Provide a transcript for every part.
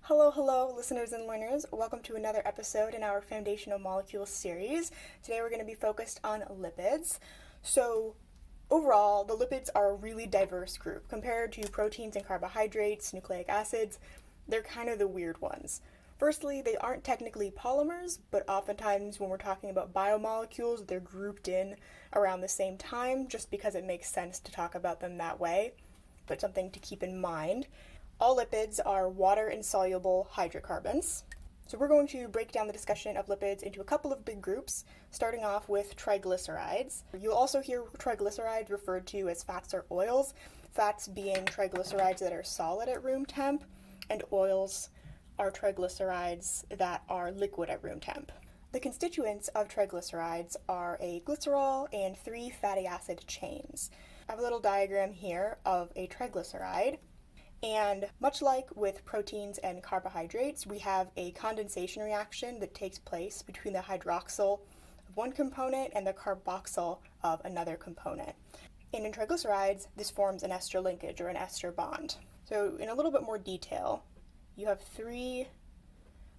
Hello, listeners and learners. Welcome to another episode in our Foundational Molecules series. Today we're going to be focused on lipids. So, overall, the lipids are a really diverse group. Compared to proteins and carbohydrates, nucleic acids, they're kind of the weird ones. Firstly, they aren't technically polymers, but oftentimes when we're talking about biomolecules, they're grouped in around the same time just because it makes sense to talk about them that way. But something to keep in mind. All lipids are water-insoluble hydrocarbons. So we're going to break down the discussion of lipids into a couple of big groups, starting off with triglycerides. You'll also hear triglycerides referred to as fats or oils, fats being triglycerides that are solid at room temp, and oils are triglycerides that are liquid at room temp. The constituents of triglycerides are a glycerol and 3 fatty acid chains. I have a little diagram here of a triglyceride. And much like with proteins and carbohydrates, we have a condensation reaction that takes place between the hydroxyl of one component and the carboxyl of another component. And in triglycerides, this forms an ester linkage or an ester bond. So in a little bit more detail, you have 3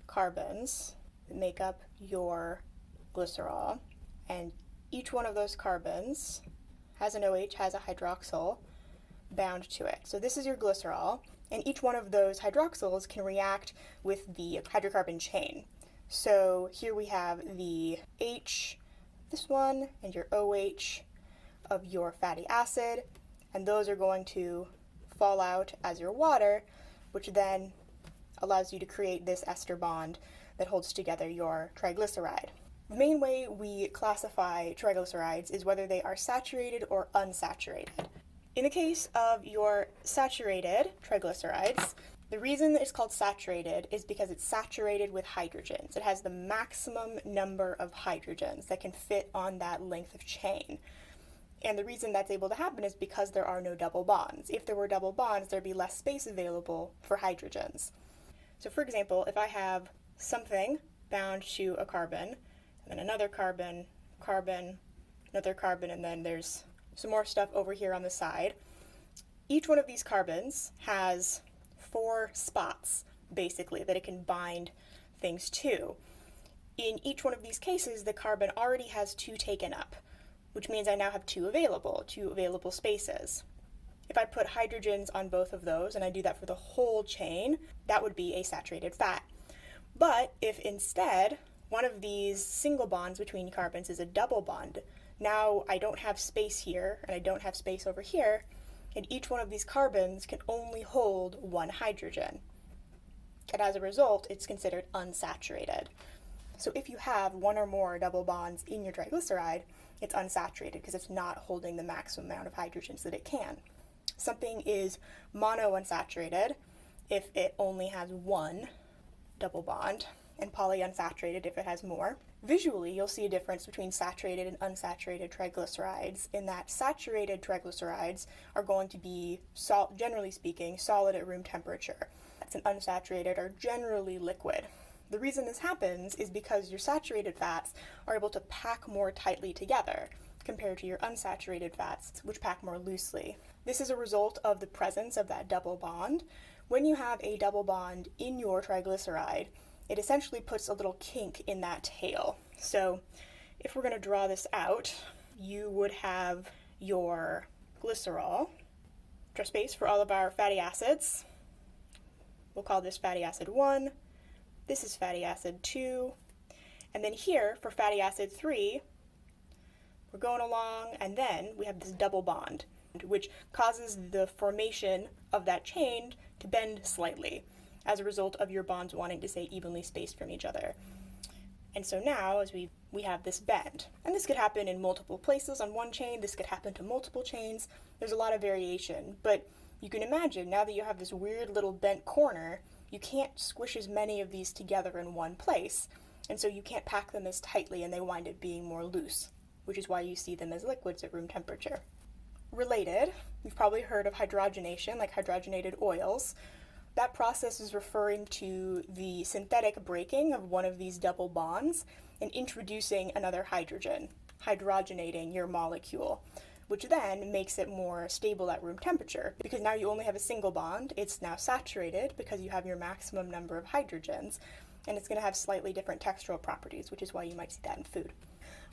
carbons that make up your glycerol, and each one of those carbons has an OH, has a hydroxyl bound to it. So this is your glycerol, and each one of those hydroxyls can react with the hydrocarbon chain. So here we have the H, this one, and your OH of your fatty acid, and those are going to fall out as your water, which then allows you to create this ester bond that holds together your triglyceride. The main way we classify triglycerides is whether they are saturated or unsaturated. In the case of your saturated triglycerides, the reason it's called saturated is because it's saturated with hydrogens. It has the maximum number of hydrogens that can fit on that length of chain. And the reason that's able to happen is because there are no double bonds. If there were double bonds, there'd be less space available for hydrogens. So for example, if I have something bound to a carbon, and then another carbon, another carbon, and then there's some more stuff over here on the side. Each one of these carbons has 4 spots, basically, that it can bind things to. In each one of these cases, the carbon already has 2 taken up, which means I now have 2 available spaces. If I put hydrogens on both of those, and I do that for the whole chain, that would be a saturated fat. But if instead, one of these single bonds between carbons is a double bond, now I don't have space here, and I don't have space over here, and each one of these carbons can only hold 1 hydrogen. And as a result, it's considered unsaturated. So if you have 1 or more double bonds in your triglyceride, it's unsaturated because it's not holding the maximum amount of hydrogens that it can. Something is monounsaturated if it only has 1 double bond, and polyunsaturated if it has more. Visually, you'll see a difference between saturated and unsaturated triglycerides in that saturated triglycerides are going to be, generally speaking, solid at room temperature. And unsaturated are generally liquid. The reason this happens is because your saturated fats are able to pack more tightly together compared to your unsaturated fats, which pack more loosely. This is a result of the presence of that double bond. When you have a double bond in your triglyceride, it essentially puts a little kink in that tail. So if we're going to draw this out, you would have your glycerol, draw space for all of our fatty acids. We'll call this fatty acid 1, this is fatty acid 2, and then here for fatty acid 3, we're going along, and then we have this double bond, which causes the formation of that chain to bend slightly as a result of your bonds wanting to stay evenly spaced from each other. And so now, as we have this bend, and this could happen in multiple places on one chain, this could happen to multiple chains, there's a lot of variation, but you can imagine now that you have this weird little bent corner, you can't squish as many of these together in one place, and so you can't pack them as tightly and they wind up being more loose, which is why you see them as liquids at room temperature. Related, you've probably heard of hydrogenation, like hydrogenated oils. That process is referring to the synthetic breaking of one of these double bonds and introducing another hydrogen, hydrogenating your molecule, which then makes it more stable at room temperature. Because now you only have a single bond, it's now saturated because you have your maximum number of hydrogens, and it's going to have slightly different textural properties, which is why you might see that in food.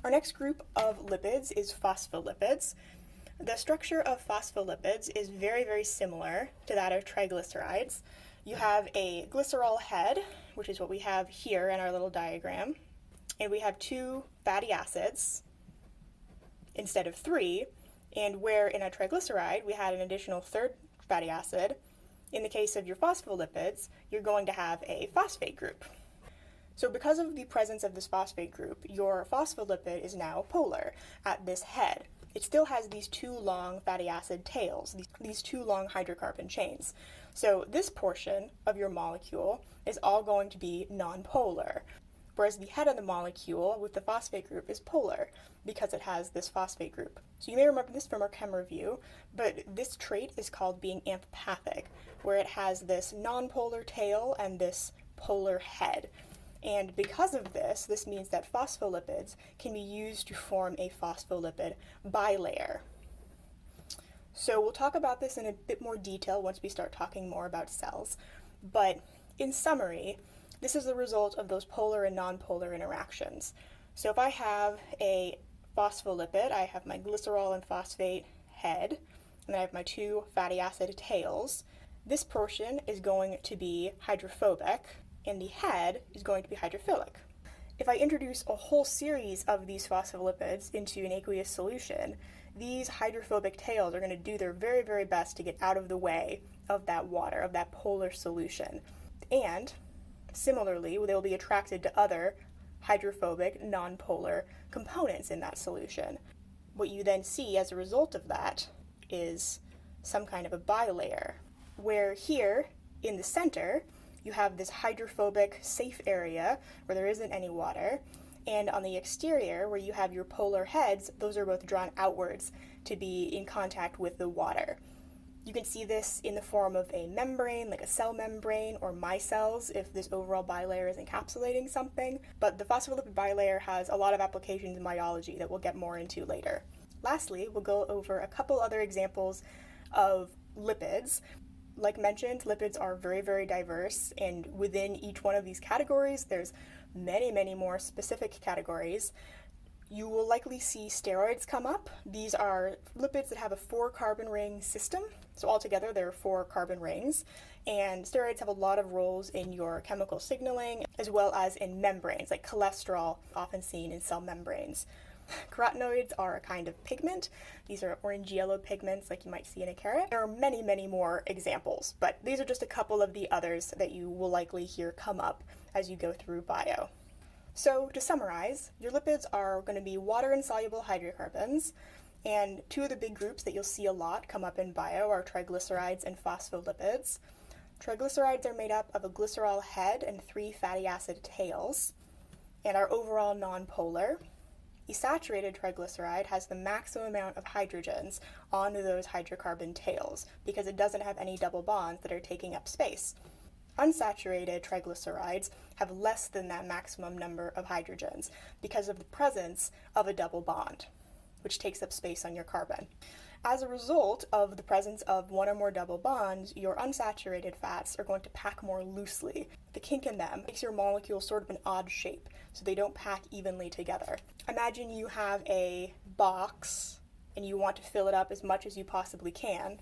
Our next group of lipids is phospholipids. The structure of phospholipids is very, very similar to that of triglycerides. You have a glycerol head, which is what we have here in our little diagram, and we have 2 fatty acids instead of 3, and where in a triglyceride we had an additional 3rd fatty acid, in the case of your phospholipids, you're going to have a phosphate group. So because of the presence of this phosphate group, your phospholipid is now polar at this head. It still has these 2 long fatty acid tails, these 2 long hydrocarbon chains. So this portion of your molecule is all going to be nonpolar, whereas the head of the molecule with the phosphate group is polar because it has this phosphate group. So you may remember this from our chem review, but this trait is called being amphipathic, where it has this nonpolar tail and this polar head. And because of this, this means that phospholipids can be used to form a phospholipid bilayer. So we'll talk about this in a bit more detail once we start talking more about cells. But in summary, this is the result of those polar and nonpolar interactions. So if I have a phospholipid, I have my glycerol and phosphate head, and then I have my 2 fatty acid tails. This portion is going to be hydrophobic, and the head is going to be hydrophilic. If I introduce a whole series of these phospholipids into an aqueous solution, these hydrophobic tails are going to do their very, very best to get out of the way of that water, of that polar solution. And similarly, they will be attracted to other hydrophobic, nonpolar components in that solution. What you then see as a result of that is some kind of a bilayer, where here in the center, you have this hydrophobic safe area where there isn't any water, and on the exterior where you have your polar heads, those are both drawn outwards to be in contact with the water. You can see this in the form of a membrane, like a cell membrane or micelles, if this overall bilayer is encapsulating something. But the phospholipid bilayer has a lot of applications in biology that we'll get more into later. Lastly, we'll go over a couple other examples of lipids. Like mentioned, lipids are very, very diverse, and within each one of these categories, there's many, many more specific categories. You will likely see steroids come up. These are lipids that have a 4-carbon ring system. So altogether, there are 4 carbon rings. And steroids have a lot of roles in your chemical signaling, as well as in membranes, like cholesterol, often seen in cell membranes. Carotenoids are a kind of pigment. These are orange-yellow pigments like you might see in a carrot. There are many, many more examples, but these are just a couple of the others that you will likely hear come up as you go through bio. So to summarize, your lipids are going to be water-insoluble hydrocarbons, and 2 of the big groups that you'll see a lot come up in bio are triglycerides and phospholipids. Triglycerides are made up of a glycerol head and 3 fatty acid tails, and are overall nonpolar. A saturated triglyceride has the maximum amount of hydrogens on those hydrocarbon tails because it doesn't have any double bonds that are taking up space. Unsaturated triglycerides have less than that maximum number of hydrogens because of the presence of a double bond, which takes up space on your carbon. As a result of the presence of 1 or more double bonds, your unsaturated fats are going to pack more loosely. The kink in them makes your molecules sort of an odd shape, so they don't pack evenly together. Imagine you have a box and you want to fill it up as much as you possibly can.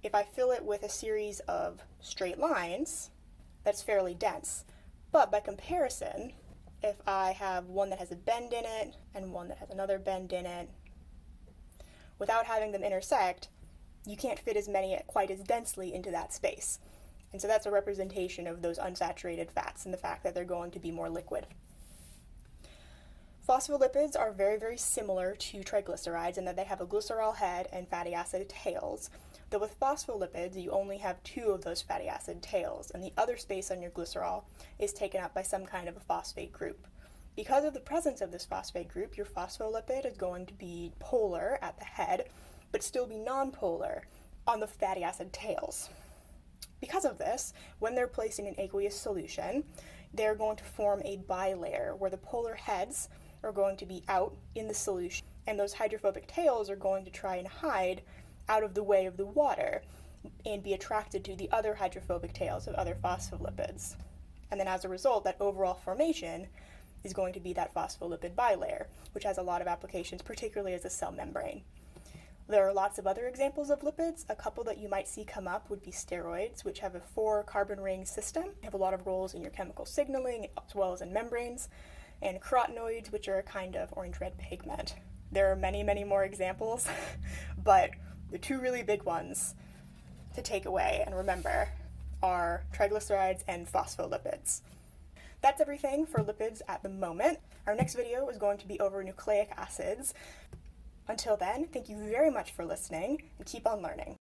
If I fill it with a series of straight lines, that's fairly dense. But by comparison, if I have one that has a bend in it and one that has another bend in it, without having them intersect, you can't fit as many quite as densely into that space. And so that's a representation of those unsaturated fats and the fact that they're going to be more liquid. Phospholipids are very, very similar to triglycerides in that they have a glycerol head and fatty acid tails, though with phospholipids you only have 2 of those fatty acid tails, and the other space on your glycerol is taken up by some kind of a phosphate group. Because of the presence of this phosphate group, your phospholipid is going to be polar at the head, but still be nonpolar on the fatty acid tails. Because of this, when they're placed in an aqueous solution, they're going to form a bilayer where the polar heads are going to be out in the solution and those hydrophobic tails are going to try and hide out of the way of the water and be attracted to the other hydrophobic tails of other phospholipids. And then as a result, that overall formation is going to be that phospholipid bilayer, which has a lot of applications, particularly as a cell membrane. There are lots of other examples of lipids. A couple that you might see come up would be steroids, which have a 4-carbon ring system. They have a lot of roles in your chemical signaling as well as in membranes. And carotenoids, which are a kind of orange-red pigment. There are many, many more examples, but the 2 really big ones to take away and remember are triglycerides and phospholipids. That's everything for lipids at the moment. Our next video is going to be over nucleic acids. Until then, thank you very much for listening, and keep on learning.